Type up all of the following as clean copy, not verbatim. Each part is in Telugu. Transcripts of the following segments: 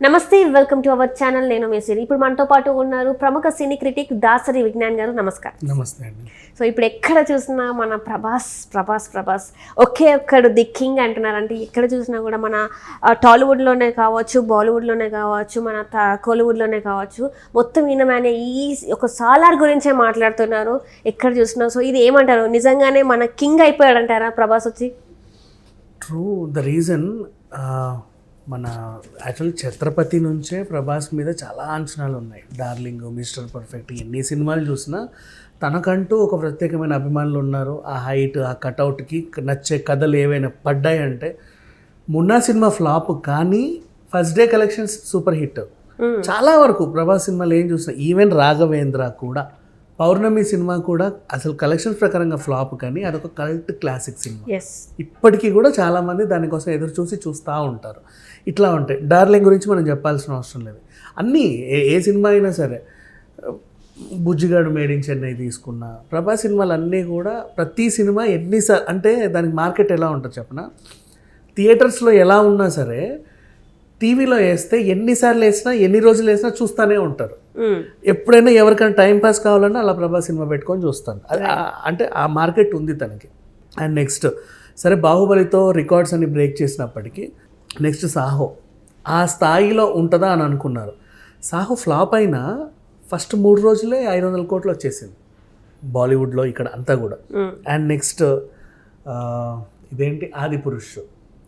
నమస్తే, వెల్కమ్ టు అవర్ ఛానల్. నేను మీ సిరి. ఇప్పుడు మనతో పాటు ఉన్నారు ప్రముఖ సినీ క్రిటిక్ దాసరి విజ్ఞాన్ గారు. నమస్కారం. నమస్తే అండి. సో ఇప్పుడు ఎక్కడ చూసినా మన ప్రభాస్ ఒకే ఒక్కడు ది కింగ్ అంటున్నారంటే ఎక్కడ చూసినా కూడా మన టాలీవుడ్లోనే కావచ్చు, బాలీవుడ్లోనే కావచ్చు, మన కోలీవుడ్లోనే కావచ్చు, మొత్తం ఈయన ఈ ఒక సాలార్ గురించే మాట్లాడుతున్నారు ఎక్కడ చూసినా. సో ఇది ఏమంటారు, నిజంగానే మన కింగ్ అయిపోయాడంటారా ప్రభాస్ వచ్చి? ట్రూ. ద రీజన్ మన యాక్చువల్లీ ఛత్రపతి నుంచే ప్రభాస్ మీద చాలా అంచనాలు ఉన్నాయి. డార్లింగ్, మిస్టర్ పర్ఫెక్ట్, ఎన్ని సినిమాలు చూసినా తనకంటూ ఒక ప్రత్యేకమైన అభిమానులు ఉన్నారు. ఆ హైట్, ఆ కటౌట్కి నచ్చే కథలు ఏవైనా పడ్డాయంటే, మున్నా సినిమా ఫ్లాప్ కానీ first day collections super hit. చాలా వరకు ప్రభాస్ సినిమాలు ఏం చూసినా, ఈవెన్ రాఘవేంద్ర కూడా, పౌర్ణమి సినిమా కూడా అసలు కలెక్షన్స్ ప్రకారంగా ఫ్లాప్ కానీ అదొక కల్ట్ క్లాసిక్ సినిమా. ఇప్పటికీ కూడా చాలామంది దానికోసం ఎదురు చూస్తూ ఉంటారు. ఇట్లా ఉంటాయి. డార్లింగ్ గురించి మనం చెప్పాల్సిన అవసరం లేదు. అన్నీ ఏ సినిమా అయినా సరే, బుజ్జిగాడు మేడ్ ఇన్ చెన్నై తీసుకున్న ప్రభాస్ సినిమాలు అన్నీ కూడా ప్రతి సినిమా ఎన్నిసార్లు అంటే దానికి మార్కెట్ ఎలా ఉంటుంది చెప్పనా, థియేటర్స్లో ఎలా ఉన్నా సరే టీవీలో వేస్తే ఎన్నిసార్లు వేసినా ఎన్ని రోజులు వేసినా చూస్తూనే ఉంటారు. ఎప్పుడైనా ఎవరికైనా టైంపాస్ కావాలన్నా అలా ప్రభాస్ సినిమా పెట్టుకొని చూస్తాను. అంటే ఆ మార్కెట్ ఉంది తనకి. అండ్ నెక్స్ట్ సరే బాహుబలితో రికార్డ్స్ అన్ని బ్రేక్ చేసినప్పటికీ నెక్స్ట్ సాహో ఆ స్థాయిలో ఉంటుందా అని అనుకున్నారు. సాహో ఫ్లాప్ అయినా ఫస్ట్ 3 రోజులే 500 కోట్లు వచ్చేసింది బాలీవుడ్లో, ఇక్కడ అంతా కూడా. అండ్ నెక్స్ట్ ఇదేంటి ఆదిపురుష్,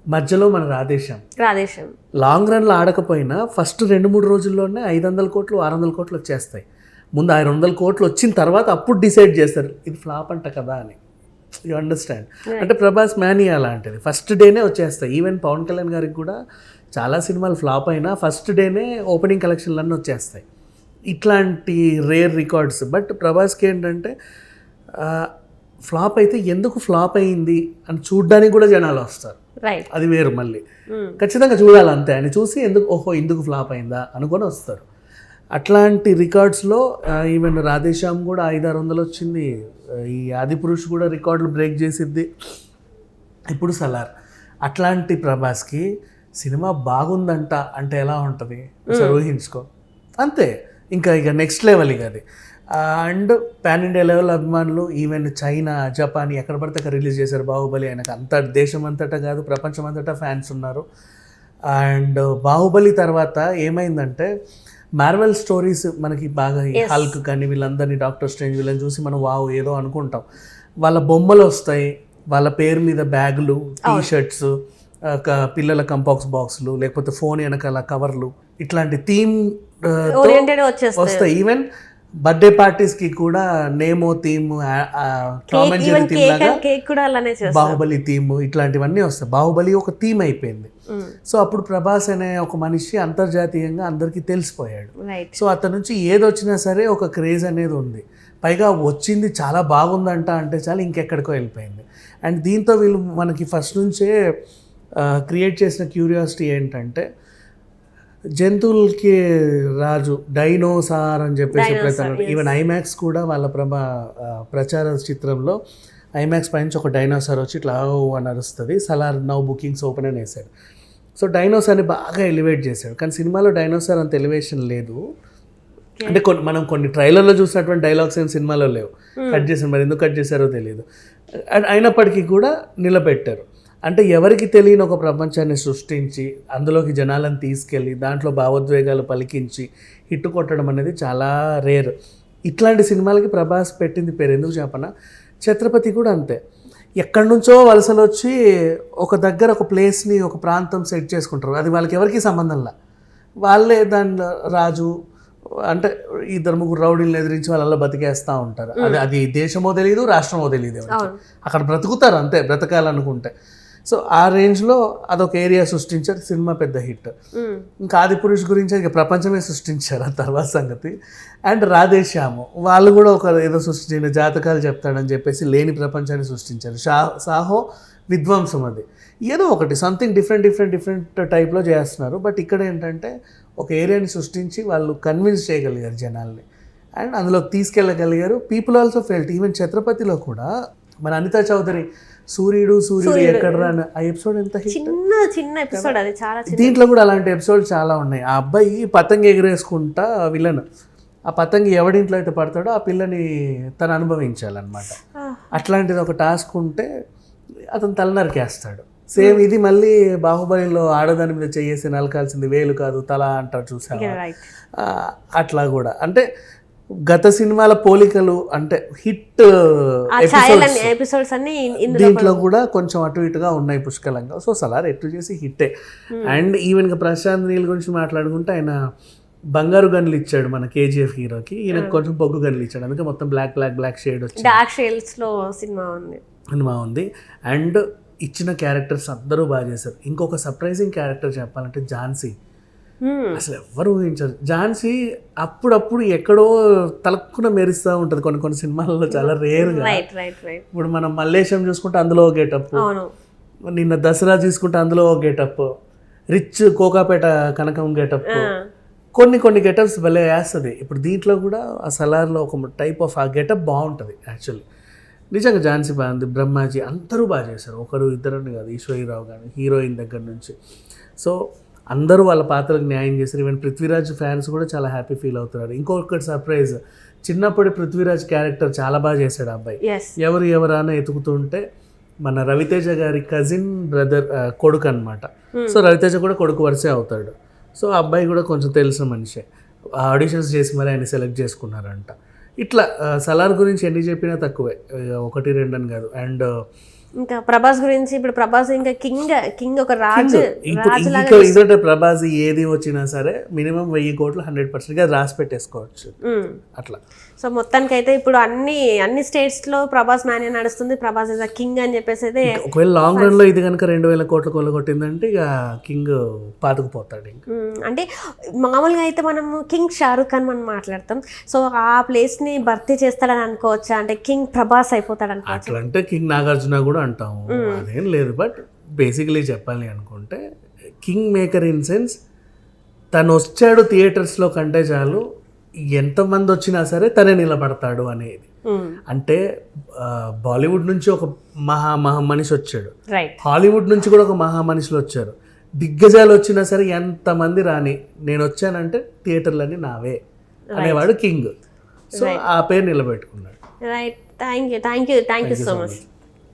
మధ్యలో మన రాధేశ్యామ్ లాంగ్ రన్లో ఆడకపోయినా ఫస్ట్ 2-3 రోజుల్లోనే 500 కోట్లు 600 కోట్లు వచ్చేస్తాయి. ముందు 600 కోట్లు వచ్చిన తర్వాత అప్పుడు డిసైడ్ చేస్తారు ఇది ఫ్లాప్ అంట కదా అని. You understand? అంటే ప్రభాస్ మ్యానియా అలాంటిది, ఫస్ట్ డేనే వచ్చేస్తాయి. ఈవెన్ పవన్ కళ్యాణ్ గారికి కూడా చాలా సినిమాలు ఫ్లాప్ అయినా ఫస్ట్ డేనే ఓపెనింగ్ కలెక్షన్లన్నీ వచ్చేస్తాయి. ఇట్లాంటి రేర్ రికార్డ్స్. బట్ ప్రభాస్కి ఏంటంటే ఫ్లాప్ అయితే ఎందుకు ఫ్లాప్ అయింది అని చూడ్డానికి కూడా జనాలు వస్తారు. అది వేరు. మళ్ళీ ఖచ్చితంగా చూడాలి అంతే. అని చూసి ఎందుకు ఫ్లాప్ అయిందా అనుకొని వస్తారు. అట్లాంటి రికార్డ్స్లో ఈవెన్ రాధేశ్యామ్ కూడా 500-600 వచ్చింది. ఈ ఆదిపురుష్ కూడా రికార్డులు బ్రేక్ చేసిద్ది. ఇప్పుడు సలార్. అట్లాంటి ప్రభాస్కి సినిమా బాగుందంట అంటే ఎలా ఉంటుంది ఊహించుకో. అంతే. ఇక నెక్స్ట్ లెవెల్ ఇక అది. అండ్ పాన్ ఇండియా లెవెల్ అభిమానులు, ఈవెన్ చైనా, జపాన్ ఎక్కడ పడితే అక్కడ రిలీజ్ చేశారు బాహుబలి. ఆయనకు అంత దేశం అంతటా కాదు ప్రపంచం అంతటా ఫ్యాన్స్ ఉన్నారు. అండ్ బాహుబలి తర్వాత ఏమైందంటే మార్వెల్ స్టోరీస్ మనకి బాగా, హల్క్ కానీ వీళ్ళందరినీ, డాక్టర్ స్ట్రేంజ్ వీళ్ళని చూసి మనం వావ్ ఏదో అనుకుంటాం. వాళ్ళ బొమ్మలు వస్తాయి, వాళ్ళ పేరు మీద బ్యాగులు, టీషర్ట్స్, పిల్లల కంపాక్స్ బాక్సులు, లేకపోతే ఫోన్ వెనకాల కవర్లు, ఇట్లాంటి థీమ్ వస్తాయి. ఈవెన్ బర్త్డే పార్టీస్కి కూడా నేమో theme, Tom and Jerry theme లాగా బాహుబలి థీమ్, ఇట్లాంటివన్నీ వస్తాయి. బాహుబలి ఒక థీమ్ అయిపోయింది. సో అప్పుడు ప్రభాస్ అనే ఒక మనిషి అంతర్జాతీయంగా అందరికీ తెలిసిపోయాడు. సో అతని నుంచి ఏదొచ్చినా సరే ఒక క్రేజ్ అనేది ఉంది. పైగా వచ్చింది చాలా బాగుందంట అంటే చాలా ఇంకెక్కడికో వెళ్ళిపోయింది. అండ్ దీంతో వీళ్ళు మనకి ఫస్ట్ నుంచే క్రియేట్ చేసిన క్యూరియాసిటీ ఏంటంటే, జంతువులకి రాజు డైనోసార్ అని చెప్పేసి ఎప్పుడైతే ఈవెన్ ఐమాక్స్ కూడా వాళ్ళ ప్రచార చిత్రంలో ఐమాక్స్ పైనుంచి ఒక డైనోసార్ వచ్చి ఇట్లా అని అరుస్తుంది, సలార్ నౌ బుకింగ్స్ ఓపెన్ అని వేశాడు. సో డైనోసార్ని బాగా ఎలివేట్ చేశాడు. కానీ సినిమాలో డైనోసార్ అంత ఎలివేషన్ లేదు. అంటే మనం కొన్ని ట్రైలర్లో చూసినటువంటి డైలాగ్స్ ఏం సినిమాలో లేవు. కట్ చేశారు, మరి ఎందుకు కట్ చేశారో తెలియదు. అయినప్పటికీ కూడా నిలబెట్టారు. అంటే ఎవరికి తెలియని ఒక ప్రపంచాన్ని సృష్టించి అందులోకి జనాలను తీసుకెళ్ళి దాంట్లో భావోద్వేగాలు పలికించి హిట్ కొట్టడం అనేది చాలా రేర్. ఇట్లాంటి సినిమాలకి ప్రభాస్ పెట్టింది పేరు. ఎందుకు చెప్పనా, ఛత్రపతి కూడా అంతే. ఎక్కడి నుంచో వలసలు వచ్చి ఒక దగ్గర ఒక ప్లేస్ని, ఒక ప్రాంతం సెట్ చేసుకుంటారు. అది వాళ్ళకి ఎవరికి సంబంధంలా, వాళ్ళే దాని రాజు అంటే 2-3 రౌడీలను ఎదిరించి వాళ్ళ బతికేస్తూ ఉంటారు. అది దేశమో తెలియదు, రాష్ట్రమో తెలియదు, అక్కడ బ్రతుకుతారు అంతే, బ్రతకాలనుకుంటే. సో ఆ రేంజ్లో అదొక ఏరియా సృష్టించారు. సినిమా పెద్ద హిట్. ఇంకా ఆదిపురుష్ గురించి ఇక ప్రపంచమే సృష్టించారు ఆ తర్వాత సంగతి. అండ్ రాధేశ్యాము వాళ్ళు కూడా ఒక ఏదో సృష్టించిన జాతకాలు చెప్తాడని చెప్పేసి లేని ప్రపంచాన్ని సృష్టించారు. సాహో విధ్వంసం, అది ఏదో ఒకటి సంథింగ్ డిఫరెంట్ టైప్లో చేస్తున్నారు. బట్ ఇక్కడ ఏంటంటే ఒక ఏరియాని సృష్టించి వాళ్ళు కన్విన్స్ చేయగలిగారు జనాల్ని, అండ్ అందులోకి తీసుకెళ్ళగలిగారు. People also felt. ఈవెన్ ఛత్రపతిలో కూడా మన అనితా చౌదరి సూర్యుడు ఎక్కడరా అని ఆ ఎపిసోడ్ ఎంత hit. చిన్న ఎపిసోడ్ అది, చాలా చిన్న. దీంట్లో కూడా అలాంటి ఎపిసోడ్ చాలా ఉన్నాయి. ఆ అబ్బాయి పతంగి ఎగరేసుకుంటా విలన్, ఆ పతంగి ఎవడింట్లో అయితే పడతాడో ఆ పిల్లని తను అనుభవించాలన్నమాట. అట్లాంటిది ఒక టాస్క్ ఉంటే అతను తల నరికేస్తాడు. సేమ్ ఇది మళ్ళీ బాహుబలిలో ఆడదాని మీద చేసి నలకాల్సింది వేలు కాదు తల అంటారు చూసావా. అట్లా కూడా అంటే గత సినిమాల పోలికలు అంటే హిట్ ఎపిసోడ్స్ అన్ని దీంట్లో కూడా కొంచెం అటు ఇటుగా ఉన్నాయి పుష్కలంగా. సో సలార్ ఎటు చేసి హిట్టే. అండ్ ఈవెన్గా ప్రశాంత్ నీల్ గురించి మాట్లాడుకుంటే ఆయన బంగారు గన్లు ఇచ్చాడు మన కేజీఎఫ్ హీరోకి, ఈయనకు కొంచెం పొగ్గు గన్లు ఇచ్చాడు. అందుకే మొత్తం బ్లాక్ షేడ్ వచ్చింది, డార్క్ షేడ్స్ లో సినిమా ఉంది. అండ్ ఇచ్చిన క్యారెక్టర్స్ అందరూ బాగా చేశారు. ఇంకొక సర్ప్రైజింగ్ క్యారెక్టర్ చెప్పాలంటే ఝాన్సీ. అసలు ఎవరు ఊహించారు. ఝాన్సీ అప్పుడప్పుడు ఎక్కడో తలక్కున మెరుస్తూ ఉంటుంది కొన్ని సినిమాలలో, చాలా రేర్గా. ఇప్పుడు మనం మల్లేశం చూసుకుంటే అందులో ఒక గెటప్, నిన్న దసరా చూసుకుంటే అందులో ఒక గెటప్, రిచ్ కోకాపేట కనకం గెటప్, కొన్ని గెటప్స్ భలే వేస్తుంది. ఇప్పుడు దీంట్లో కూడా ఆ సలార్లో ఒక టైప్ ఆఫ్ ఆ గెటప్ బాగుంటుంది యాక్చువల్లీ. నిజంగా ఝాన్సీ బాగుంది, బ్రహ్మాజీ అందరూ బాగా చేశారు. ఒకరు ఇద్దరని కాదు, ఈశ్వరీరావు కానీ హీరోయిన్ దగ్గర నుంచి. సో అందరూ వాళ్ళ పాత్రలకు న్యాయం చేశారు. ఈవెన్ పృథ్వీరాజ్ ఫ్యాన్స్ కూడా చాలా హ్యాపీ ఫీల్ అవుతున్నారు. ఇంకొకటి సర్ప్రైజ్, చిన్నప్పటి పృథ్వీరాజ్ క్యారెక్టర్ చాలా బాగా చేశాడు ఆ అబ్బాయి. ఎవరైనా ఎతుకుతుంటే మన రవితేజ గారి కజిన్ బ్రదర్ కొడుకు అనమాట. సో రవితేజ కూడా కొడుకు వరుసే అవుతాడు. సో ఆ అబ్బాయి కూడా కొంచెం తెలిసిన మనిషే. ఆడిషన్స్ చేసి మరి ఆయన సెలెక్ట్ చేసుకున్నారంట. ఇట్లా సలార్ గురించి ఎన్ని చెప్పినా తక్కువే, 1-2 అని కాదు. అండ్ ఇంకా ప్రభాస్ గురించి, ఇప్పుడు ప్రభాస్ ఇంకా కింగ్ ఒక రాజు. ఇదంటే ప్రభాస్ ఏది వచ్చినా సరే మినిమం 1000 కోట్లు 100%గా రాసి పెట్టేసుకోవచ్చు అట్లా. సో మొత్తానికి అయితే ఇప్పుడు అన్ని స్టేట్స్ లో ప్రభాస్ మ్యానే నడుస్తుంది. ప్రభాస్ ఇస్ కింగ్ అని చెప్పేసి అయితే, ఒకవేళ లాంగ్ రన్ లో ఇది కనుక 2000 కోట్లు కొల్లగొట్టిందంటే ఇక కింగ్ పాతుకుపోతాడు. అంటే మామూలుగా అయితే మనము కింగ్ షారూక్ ఖాన్ మనం మాట్లాడతాం. సో ఆ ప్లేస్ ని భర్తీ చేస్తాడని అనుకోవచ్చా? అంటే కింగ్ ప్రభాస్ అయిపోతాడు అనుకోవచ్చు. అట్లా అంటే కింగ్ నాగార్జున కూడా అంటాము, అదేం లేదు. బట్ బేసికలీ చెప్పాలి అనుకుంటే కింగ్ మేకర్ ఇన్ సెన్స్ తను వచ్చాడు థియేటర్స్లో కంటే చాలు, ఎంతమంది వచ్చినా సరే తనే నిలబడతాడు అనేది. అంటే బాలీవుడ్ నుంచి ఒక మహా మనిషి వచ్చాడు, హాలీవుడ్ నుంచి కూడా ఒక మహా మనుషులు వచ్చారు, దిగ్గజాలు వచ్చినా సరే ఎంతమంది రాని నేను వచ్చానంటే థియేటర్లన్నీ నావే అనేవాడు కింగ్. సో ఆ పేరు నిలబెట్టుకున్నాడు. Right, thank you so much.